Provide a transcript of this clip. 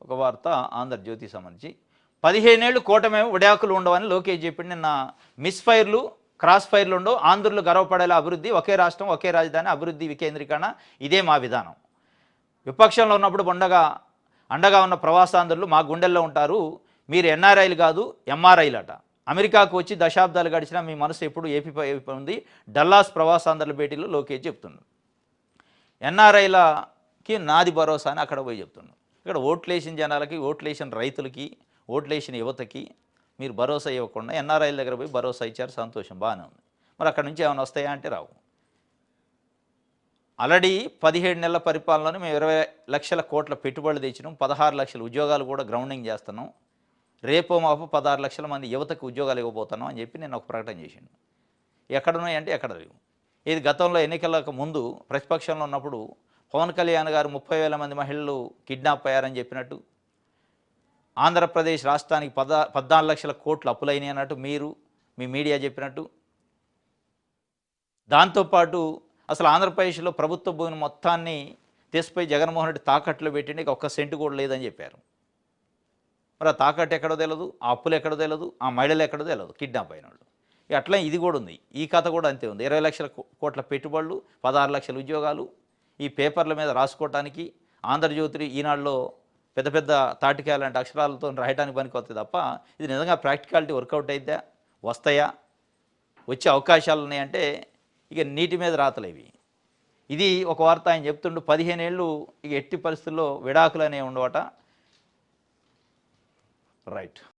ఒక వార్త ఆంధ్రజ్యోతి సంబంధించి 15 ఏళ్ళు కూటమేమో విడాకులు ఉండవని లోకేష్ చెప్పిండు. నిన్న మిస్ ఫైర్లు క్రాస్ ఫైర్లు ఉండవు, ఆంధ్రులు గర్వపడేలా అభివృద్ధి, ఒకే రాష్ట్రం ఒకే రాజధాని, అభివృద్ధి వికేంద్రీకరణ, ఇదే మా విధానం. విపక్షంలో ఉన్నప్పుడు అండగా ఉన్న ప్రవాసాంధ్రులు మా గుండెల్లో ఉంటారు, మీరు ఎన్ఆర్ఐలు కాదు ఎంఆర్ఐలట. అమెరికాకు వచ్చి దశాబ్దాలు గడిచినా మీ మనసు ఎప్పుడు ఏపీపై ఉంది. డల్లాస్ ప్రవాసాంధ్రుల భేటీలో లోకేష్ చెప్తున్నాడు. ఎన్ఆర్ఐలకి నాది భరోసా అని అక్కడ పోయి చెప్తున్నాడు. ఇక్కడ ఓట్లేసిన జనాలకి, ఓట్లేసిన రైతులకి, ఓట్లేసిన యువతకి మీరు భరోసా ఇవ్వకుండా ఎన్ఆర్ఐల దగ్గర పోయి భరోసా ఇచ్చారు, సంతోషం, బాగానే ఉంది. మరి అక్కడ నుంచి ఏమైనా వస్తాయా అంటే రావు. ఆల్రెడీ 17 నెలల పరిపాలనలో మేము 20 లక్షల కోట్ల పెట్టుబడులు తెచ్చినాం, 16 లక్షల ఉద్యోగాలు కూడా గ్రౌండింగ్ చేస్తున్నాం, రేపో మాపో 16 లక్షల మంది యువతకు ఉద్యోగాలు ఇవ్వబోతున్నాం అని చెప్పి నేను ఒక ప్రకటన చేసిండు. ఎక్కడున్నాయంటే ఎక్కడ లేవు. ఇది గతంలో ఎన్నికలకు ముందు ప్రతిపక్షంలో ఉన్నప్పుడు పవన్ కళ్యాణ్ గారు 30,000 మంది మహిళలు కిడ్నాప్ అయ్యారని చెప్పినట్టు, ఆంధ్రప్రదేశ్ రాష్ట్రానికి 14 లక్షల కోట్లు అప్పులైనాయి అన్నట్టు మీరు మీ మీడియా చెప్పినట్టు, దాంతోపాటు అసలు ఆంధ్రప్రదేశ్లో ప్రభుత్వ భూమిని మొత్తాన్ని తీసిపోయి జగన్మోహన్ రెడ్డి తాకట్లో పెట్టిండి, ఒక్క సెంటు కూడా లేదని చెప్పారు. మరి ఆ తాకట్టు ఎక్కడో తెలియదు, ఆ అప్పులు ఎక్కడో తెలియదు, ఆ మహిళలు ఎక్కడో తెలియదు, కిడ్నాప్ అయిన వాళ్ళు. అట్లా ఇది కూడా ఉంది, ఈ కథ కూడా అంతే ఉంది. 20 లక్షల కోట్ల పెట్టుబడులు, 16 లక్షల ఉద్యోగాలు, ఈ పేపర్ల మీద రాసుకోవటానికి, ఆంధ్రజ్యోతి ఈనాడులో పెద్ద పెద్ద తాటికాయ లాంటి అక్షరాలతో రాయడానికి పనికి వస్తుంది తప్ప ఇది నిజంగా ప్రాక్టికాలిటీ వర్కౌట్ అయిద్దా, వస్తాయా, వచ్చే అవకాశాలు ఉన్నాయంటే ఇక నీటి మీద రాతలేవి. ఇది ఒక వార్త ఆయన చెప్తుండు. 15 ఏళ్ళు ఇక ఎట్టి పరిస్థితుల్లో విడాకులు అనేవి ఉండవట. రైట్.